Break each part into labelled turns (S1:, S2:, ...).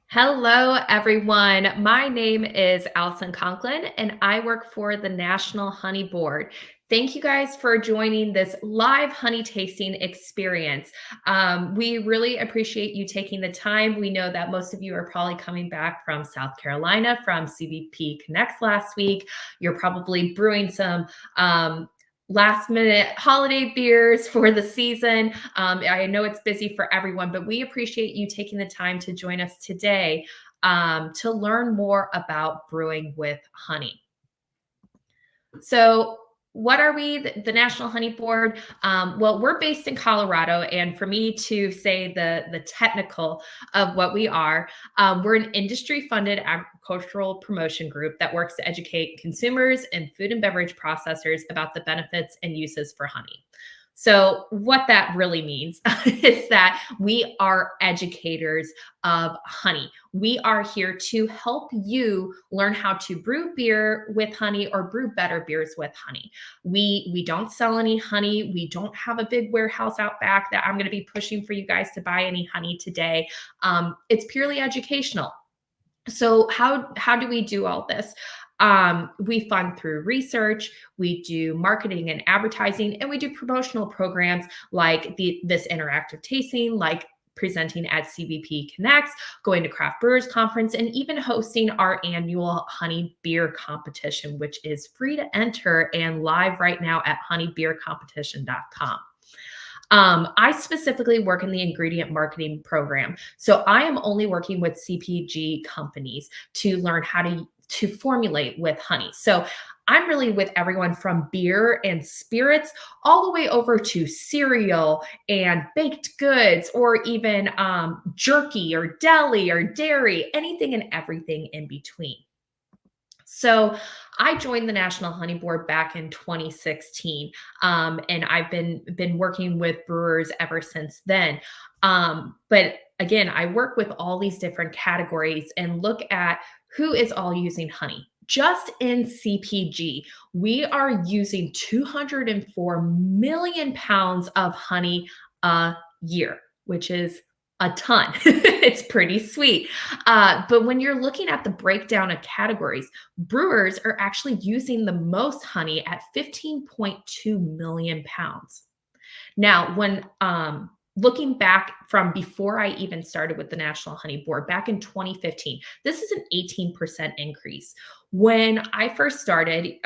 S1: Hello, everyone. My name is Allison Conklin, and I work for the National Honey Board. Thank you guys for joining this live honey tasting experience. We really appreciate you taking the time. We know that most of you are probably coming back from South Carolina from CBP Connects last week. You're probably brewing some last minute holiday beers for the season. I know it's busy for everyone, but we appreciate you taking the time to join us today to learn more about brewing with honey. So, what are we, the National Honey Board? Well, we're based in Colorado, and for me to say the technical of what we are, we're an industry-funded agricultural promotion group that works to educate consumers and food and beverage processors about the benefits and uses for honey. So, what that really means is that we are educators of honey. We are here to help you learn how to brew beer with honey or brew better beers with honey. We don't sell any honey. We don't have a big warehouse out back that I'm going to be pushing for you guys to buy any honey today. It's purely educational. So how do we do all this? We fund through research, we do marketing and advertising, and we do promotional programs like this interactive tasting, like presenting at CBP Connects, going to Craft Brewers Conference, and even hosting our annual honey beer competition, which is free to enter and live right now at honeybeercompetition.com. I specifically work in the ingredient marketing program. So I am only working with CPG companies to learn how to formulate with honey. So I'm really with everyone from beer and spirits all the way over to cereal and baked goods, or even jerky or deli or dairy, anything and everything in between. So I joined the National Honey Board back in 2016, and I've been working with brewers ever since then. But again, I work with all these different categories and look at who is all using honey. Just in CPG, we are using 204 million pounds of honey a year, which is a ton. It's pretty sweet. But when you're looking at the breakdown of categories, brewers are actually using the most honey at 15.2 million pounds. Now, when looking back from before I even started with the National Honey Board back in 2015, this is an 18% increase. When I first started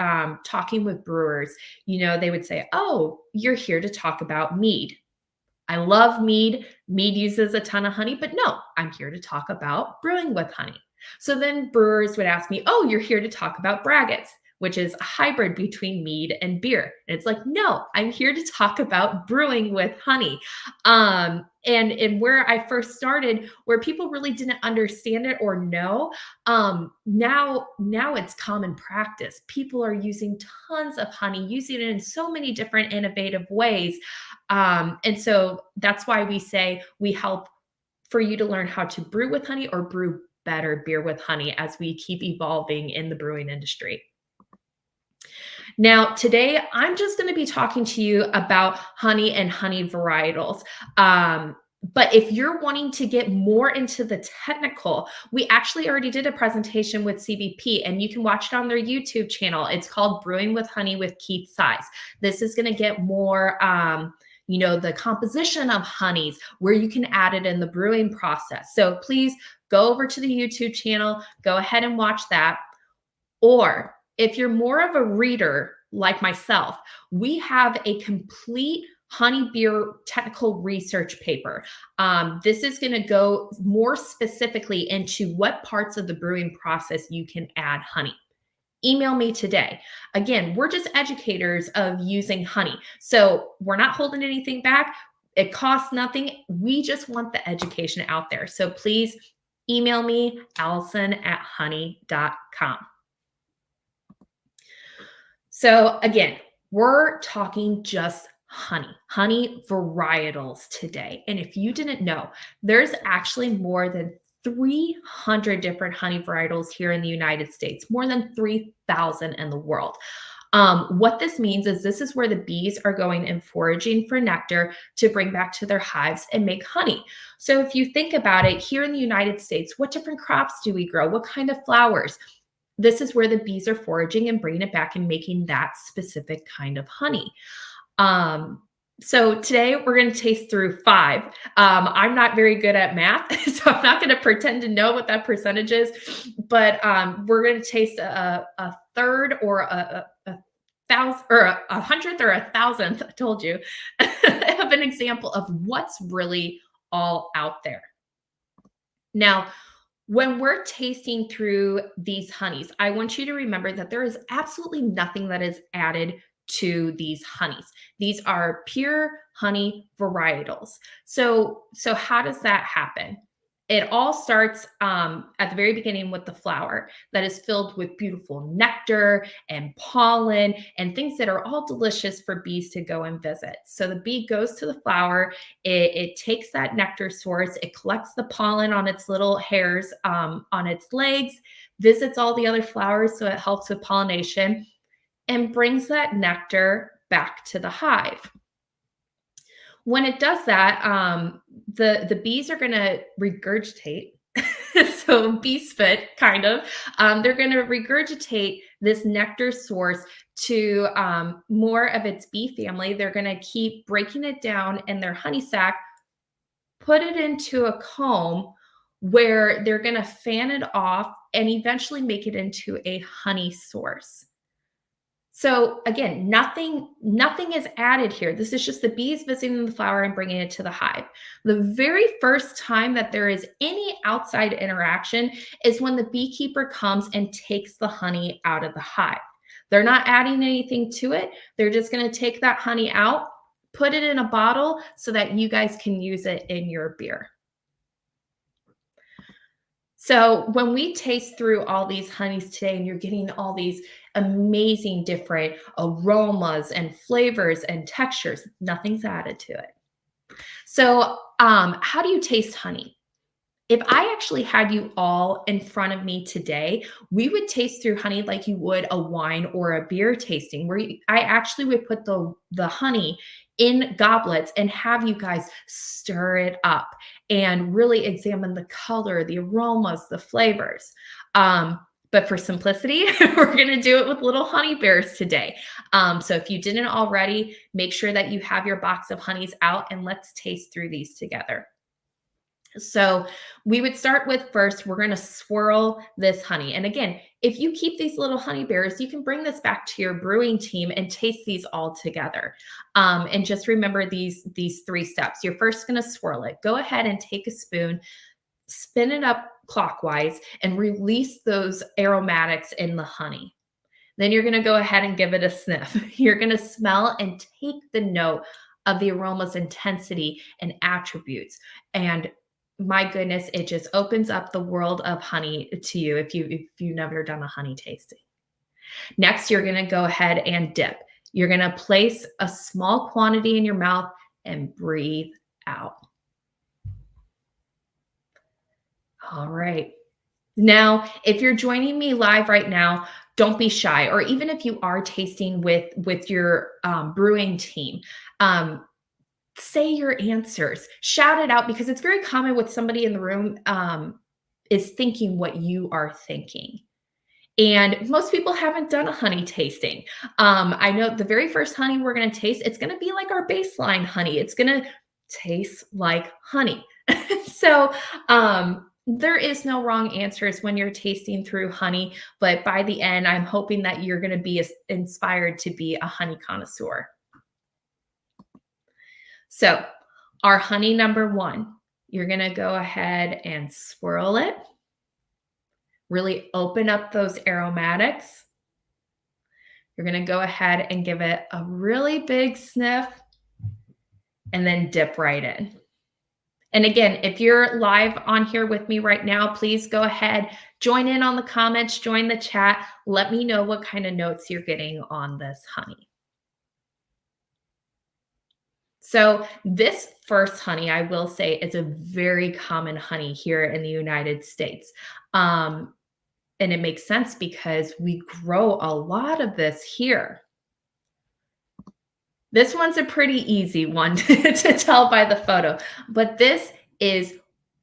S1: talking with brewers, they would say, "Oh, you're here to talk about mead." I love mead. Mead uses a ton of honey, but no, I'm here to talk about brewing with honey. So then brewers would ask me, "Oh, you're here to talk about braggots," which is a hybrid between mead and beer. And it's like, no, I'm here to talk about brewing with honey. And where I first started, where people really didn't understand it or know, now it's common practice. People are using tons of honey, using it in so many different innovative ways. And so that's why we say we help for you to learn how to brew with honey or brew better beer with honey as we keep evolving in the brewing industry. Now, today I'm just going to be talking to you about honey and honey varietals. But if you're wanting to get more into the technical, we actually already did a presentation with CBP, and you can watch it on their YouTube channel. It's called Brewing with Honey with Keith Size. This is going to get more the composition of honeys, where you can add it in the brewing process. So please go over to the YouTube channel, go ahead and watch that. Or if you're more of a reader like myself, we have a complete honey beer technical research paper. This is going to go more specifically into what parts of the brewing process you can add honey. Email me today. Again, we're just educators of using honey. So we're not holding anything back. It costs nothing. We just want the education out there. So please email me, allison@honey.com. So again, we're talking just honey varietals today. And if you didn't know, there's actually more than 300 different honey varietals here in the United States, more than 3,000 in the world. What this means is this is where the bees are going and foraging for nectar to bring back to their hives and make honey. So if you think about it, here in the United States, what different crops do we grow? What kind of flowers? This is where the bees are foraging and bringing it back and making that specific kind of honey. Um, so today we're going to taste through 5. I'm not very good at math, so I'm not going to pretend to know what that percentage is, but we're going to taste a third or a thousand or a hundredth or a thousandth, I told you, of an example of what's really all out there. Now, when we're tasting through these honeys, I want you to remember that there is absolutely nothing that is added to these honeys. These are pure honey varietals. So how does that happen? It all starts at the very beginning with the flower that is filled with beautiful nectar and pollen and things that are all delicious for bees to go and visit. So the bee goes to the flower, it takes that nectar source, it collects the pollen on its little hairs on its legs, visits all the other flowers so it helps with pollination, and brings that nectar back to the hive. When it does that, the bees are going to regurgitate. So bee spit, kind of. They're going to regurgitate this nectar source to more of its bee family. They're going to keep breaking it down in their honey sac, put it into a comb where they're going to fan it off and eventually make it into a honey source. So again, nothing is added here. This is just the bees visiting the flower and bringing it to the hive. The very first time that there is any outside interaction is when the beekeeper comes and takes the honey out of the hive. They're not adding anything to it. They're just going to take that honey out, put it in a bottle so that you guys can use it in your beer. So when we taste through all these honeys today and you're getting all these amazing different aromas and flavors and textures, nothing's added to it. So how do you taste honey? If I actually had you all in front of me today, we would taste through honey like you would a wine or a beer tasting, where I actually would put the honey in goblets and have you guys stir it up and really examine the color, the aromas, the flavors. But for simplicity, we're going to do it with little honey bears today. So if you didn't already, make sure that you have your box of honeys out and let's taste through these together. So we would start with first, we're going to swirl this honey. And again, if you keep these little honey bears, you can bring this back to your brewing team and taste these all together. And just remember these 3 steps. You're first going to swirl it. Go ahead and take a spoon, spin it up clockwise, and release those aromatics in the honey. Then you're going to go ahead and give it a sniff. You're going to smell and take the note of the aroma's intensity and attributes. And my goodness, it just opens up the world of honey to you if you've never done a honey tasting. Next, you're going to go ahead and dip. You're going to place a small quantity in your mouth and breathe out. All right. Now, if you're joining me live right now, don't be shy. Or even if you are tasting with your brewing team, say your answers, shout it out, because it's very common with somebody in the room is thinking what you are thinking. And most people haven't done a honey tasting. I know the very first honey we're going to taste, it's going to be like our baseline honey. It's going to taste like honey. So there is no wrong answers when you're tasting through honey. But by the end, I'm hoping that you're going to be inspired to be a honey connoisseur. So our honey number 1, you're going to go ahead and swirl it. Really open up those aromatics. You're going to go ahead and give it a really big sniff and then dip right in. And again, if you're live on here with me right now, please go ahead, join in on the comments, join the chat. Let me know what kind of notes you're getting on this honey. So this first honey, I will say, is a very common honey here in the United States. And it makes sense because we grow a lot of this here. This one's a pretty easy one to tell by the photo, but this is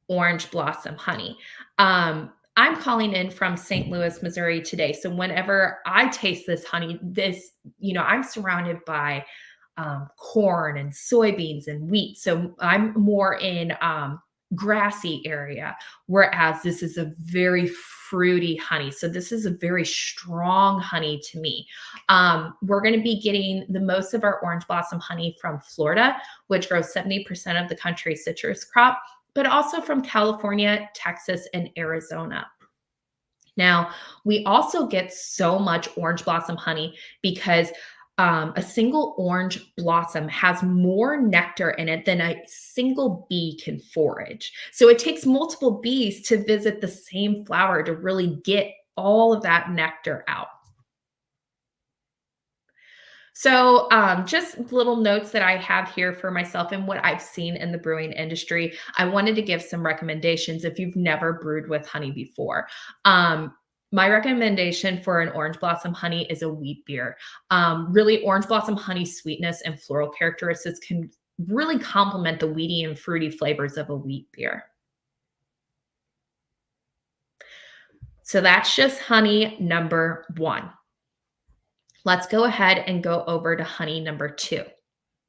S1: orange blossom honey. I'm calling in from St. Louis, Missouri today. So whenever I taste this honey, I'm surrounded by corn and soybeans and wheat. So I'm more in grassy area, whereas this is a very fruity honey. So this is a very strong honey to me. We're going to be getting the most of our orange blossom honey from Florida, which grows 70% of the country's citrus crop, but also from California, Texas, and Arizona. Now, we also get so much orange blossom honey because a single orange blossom has more nectar in it than a single bee can forage. So it takes multiple bees to visit the same flower to really get all of that nectar out. So just little notes that I have here for myself and what I've seen in the brewing industry. I wanted to give some recommendations if you've never brewed with honey before. My recommendation for an orange blossom honey is a wheat beer. Really, orange blossom honey sweetness and floral characteristics can really complement the weedy and fruity flavors of a wheat beer. So that's just honey number one. Let's go ahead and go over to honey number two.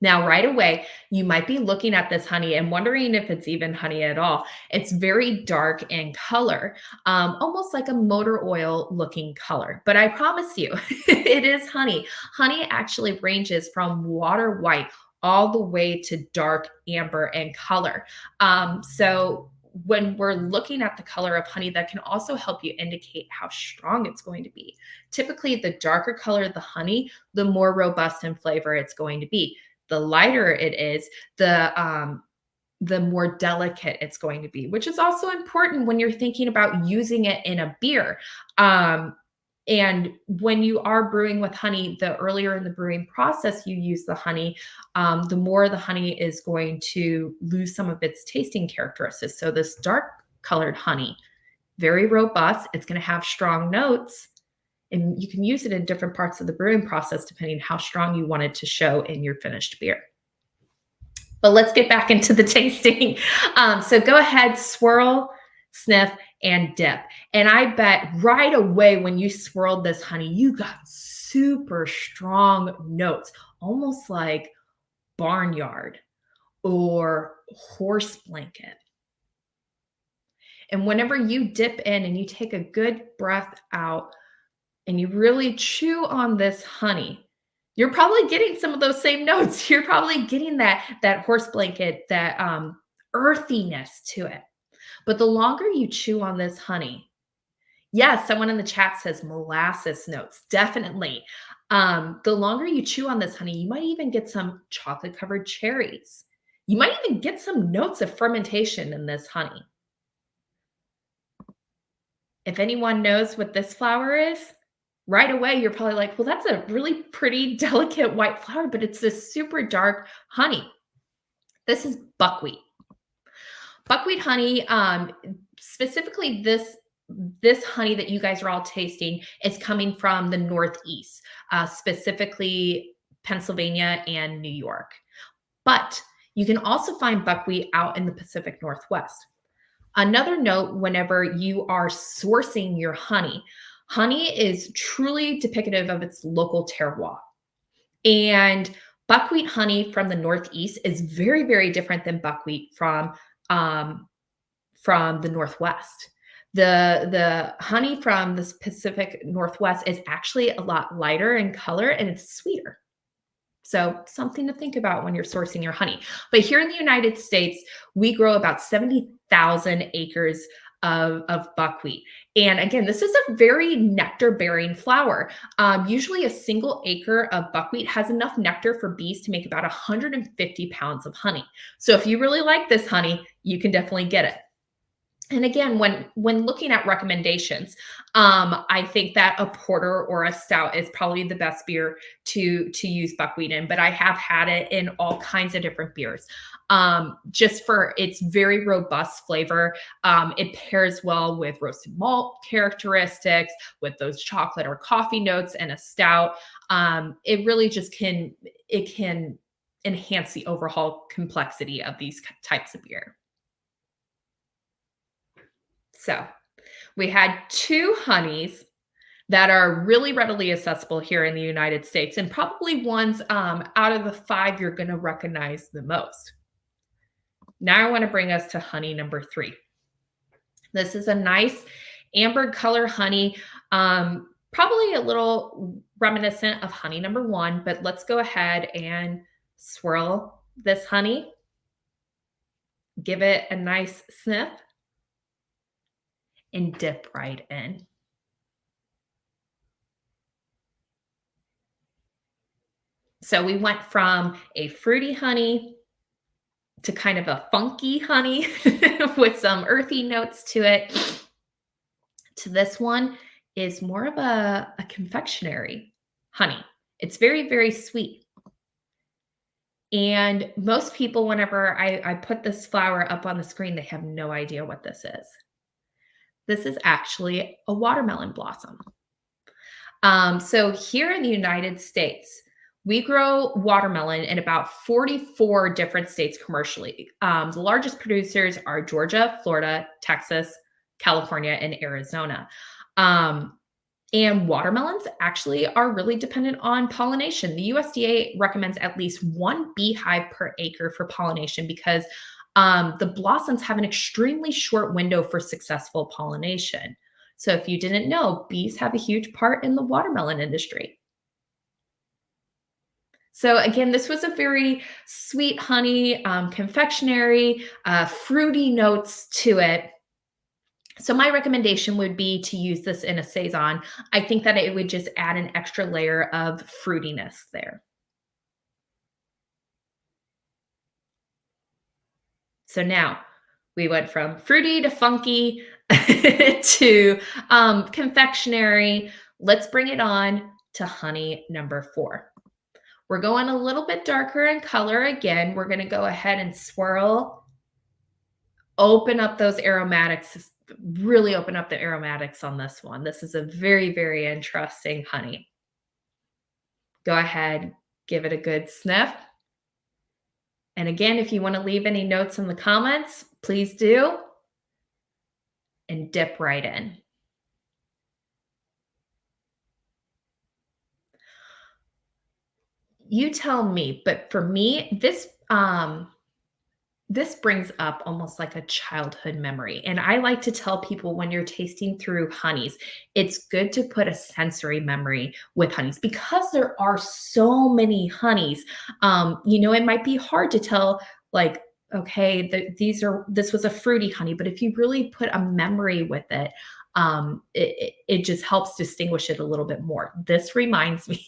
S1: Now, right away, you might be looking at this honey and wondering if it's even honey at all. It's very dark in color, almost like a motor oil looking color. But I promise you, it is honey. Honey actually ranges from water white all the way to dark amber in color. So when we're looking at the color of honey, that can also help you indicate how strong it's going to be. Typically, the darker color the honey, the more robust in flavor it's going to be. The lighter it is, the more delicate it's going to be, which is also important when you're thinking about using it in a beer. And when you are brewing with honey, the earlier in the brewing process you use the honey, the more the honey is going to lose some of its tasting characteristics. So this dark colored honey, very robust. It's going to have strong notes. And you can use it in different parts of the brewing process depending on how strong you want it to show in your finished beer. But let's get back into the tasting. So go ahead, swirl, sniff, and dip. And I bet right away when you swirled this honey, you got super strong notes, almost like barnyard or horse blanket. And whenever you dip in and you take a good breath out, and you really chew on this honey, you're probably getting some of those same notes. You're probably getting that horse blanket, that earthiness to it. But the longer you chew on this honey, yes, someone in the chat says molasses notes, definitely. The longer you chew on this honey, you might even get some chocolate covered cherries. You might even get some notes of fermentation in this honey. If anyone knows what this flower is, right away, you're probably like, well, that's a really pretty delicate white flower, but it's this super dark honey. This is buckwheat. Buckwheat honey, specifically this honey that you guys are all tasting is coming from the Northeast, specifically Pennsylvania and New York. But you can also find buckwheat out in the Pacific Northwest. Another note, whenever you are sourcing your honey, honey is truly depictive of its local terroir. And buckwheat honey from the Northeast is very, very different than buckwheat from the Northwest. The honey from the Pacific Northwest is actually a lot lighter in color and it's sweeter. So something to think about when you're sourcing your honey. But here in the United States, we grow about 70,000 acres of buckwheat. And again, this is a very nectar-bearing flower. Usually a single acre of buckwheat has enough nectar for bees to make about 150 pounds of honey. So if you really like this honey, you can definitely get it. And again, when looking at recommendations, I think that a porter or a stout is probably the best beer to use buckwheat in, but I have had it in all kinds of different beers. just for its very robust flavor. It pairs well with roasted malt characteristics, with those chocolate or coffee notes and a stout. It really just can enhance the overall complexity of these types of beer. So we had two honeys that are really readily accessible here in the United States, and probably ones out of the five you're going to recognize the most. Now I want to bring us to honey number 3. This is a nice amber color honey, probably a little reminiscent of honey number 1, but let's go ahead and swirl this honey, give it a nice sniff, and dip right in. So we went from a fruity honey to kind of a funky honey with some earthy notes to it, to this one is more of a confectionery honey. It's very, very sweet. And most people, whenever I put this flower up on the screen, they have no idea what this is. This is actually a watermelon blossom. So here in the United States, we grow watermelon in about 44 different states commercially. The largest producers are Georgia, Florida, Texas, California, and Arizona. And watermelons actually are really dependent on pollination. The USDA recommends at least 1 beehive per acre for pollination because the blossoms have an extremely short window for successful pollination. So if you didn't know, bees have a huge part in the watermelon industry. So again, this was a very sweet honey, confectionery, fruity notes to it. So my recommendation would be to use this in a saison. I think that it would just add an extra layer of fruitiness there. So now we went from fruity to funky to confectionery. Let's bring it on to honey number 4. We're going a little bit darker in color. Again, we're going to go ahead and swirl, open up those aromatics, really open up the aromatics on this one. This is a very, very interesting honey. Go ahead, give it a good sniff. And again, if you want to leave any notes in the comments, please do. And dip right in. You tell me, but for me, this brings up almost like a childhood memory. And I like to tell people when you're tasting through honeys, it's good to put a sensory memory with honeys because there are so many honeys. It might be hard to tell, like, okay, this was a fruity honey, but if you really put a memory with it, it just helps distinguish it a little bit more. This reminds me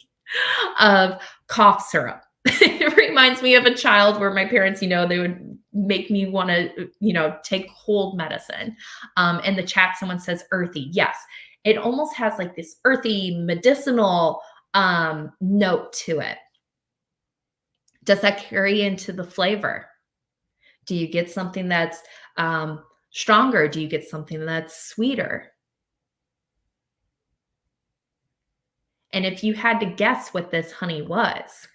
S1: of cough syrup. It reminds me of a child where my parents, they would make me want to, take cold medicine. In the chat, someone says earthy. Yes, it almost has like this earthy medicinal note to it. Does that carry into the flavor? Do you get something that's stronger? Do you get something that's sweeter? And if you had to guess what this honey was,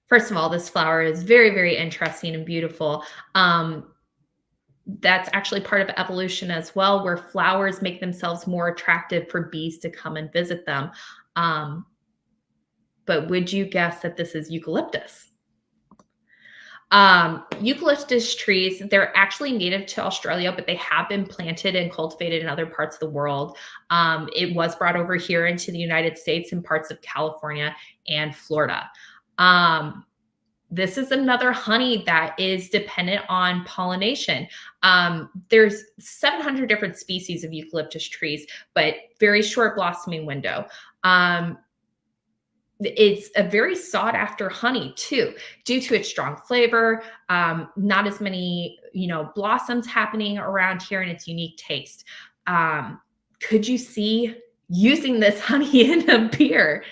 S1: first of all, this flower is very, very interesting and beautiful. That's actually part of evolution as well, where flowers make themselves more attractive for bees to come and visit them. But would you guess that this is eucalyptus? Eucalyptus trees, they're actually native to Australia, but they have been planted and cultivated in other parts of the world. It was brought over here into the United States in parts of California and Florida. This is another honey that is dependent on pollination. There's 700 different species of eucalyptus trees, but very short blossoming window. It's a very sought after honey too, due to its strong flavor, not as many, blossoms happening around here and its unique taste. Could you see using this honey in a beer?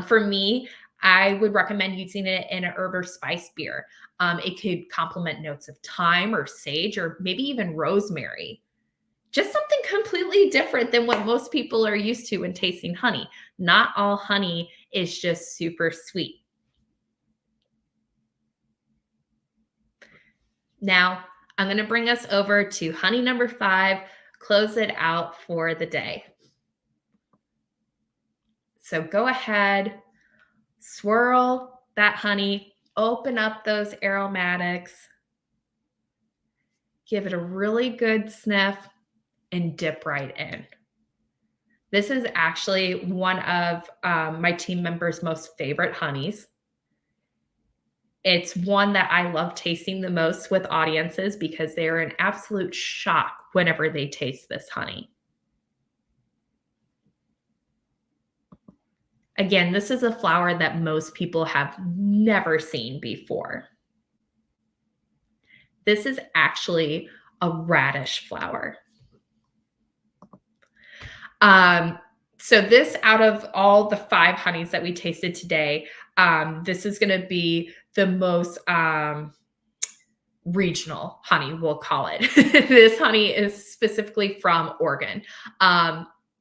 S1: For me, I would recommend using it in an herb or spice beer. It could complement notes of thyme or sage or maybe even rosemary. Just something completely different than what most people are used to when tasting honey. Not all honey is just super sweet. Now, I'm going to bring us over to honey number 5, close it out for the day. So go ahead, swirl that honey, open up those aromatics, give it a really good sniff, and dip right in. This is actually one of my team members' most favorite honeys. It's one that I love tasting the most with audiences because they are in absolute shock whenever they taste this honey. Again, this is a flower that most people have never seen before. This is actually a radish flower. So this, out of all the 5 honeys that we tasted today, this is going to be the most regional honey, we'll call it. This honey is specifically from Oregon.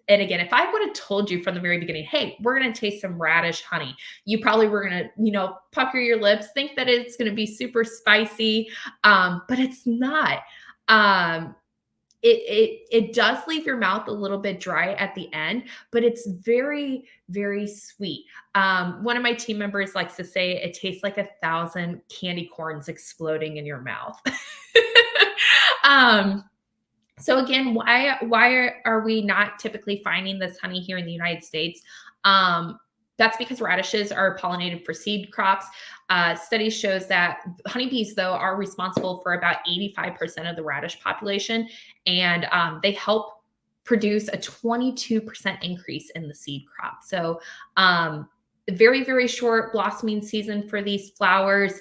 S1: And again, if I would have told you from the very beginning, hey, we're going to taste some radish honey, you probably were going to, pucker your lips, think that it's going to be super spicy, but it's not. It does leave your mouth a little bit dry at the end, but it's very, very sweet. One of my team members likes to say it tastes like 1,000 candy corns exploding in your mouth. So again, why are we not typically finding this honey here in the United States? That's because radishes are pollinated for seed crops. Studies shows that honeybees, though, are responsible for about 85% of the radish population, and they help produce a 22% increase in the seed crop. So very, very short blossoming season for these flowers,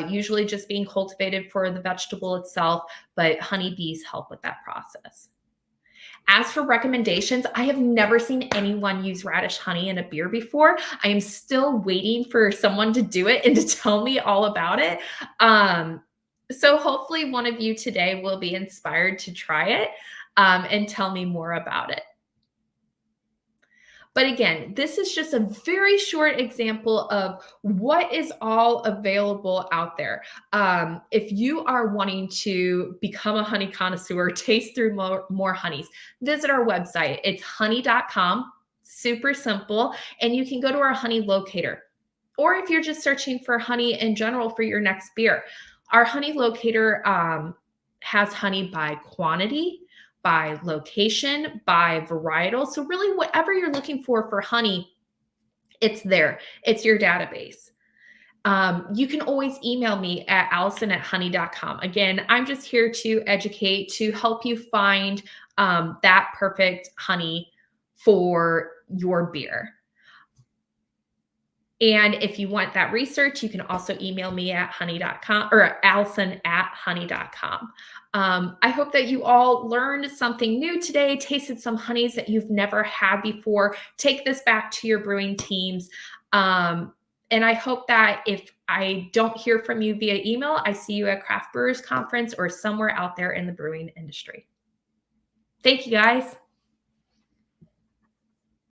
S1: usually just being cultivated for the vegetable itself, but honeybees help with that process. As for recommendations, I have never seen anyone use radish honey in a beer before. I am still waiting for someone to do it and to tell me all about it. So hopefully one of you today will be inspired to try it and tell me more about it. But again, this is just a very short example of what is all available out there. If you are wanting to become a honey connoisseur, taste through more honeys, visit our website. It's honey.com, super simple, and you can go to our honey locator. Or if you're just searching for honey in general for your next beer, our honey locator has honey by quantity, by location, by varietal. So really whatever you're looking for honey, it's there. It's your database. You can always email me at allison@honey.com. Again, I'm just here to educate, to help you find that perfect honey for your beer. And if you want that research, you can also email me at honey.com or allison@honey.com. I hope that you all learned something new today, tasted some honeys that you've never had before. Take this back to your brewing teams. And I hope that if I don't hear from you via email, I see you at Craft Brewers Conference or somewhere out there in the brewing industry. Thank you, guys.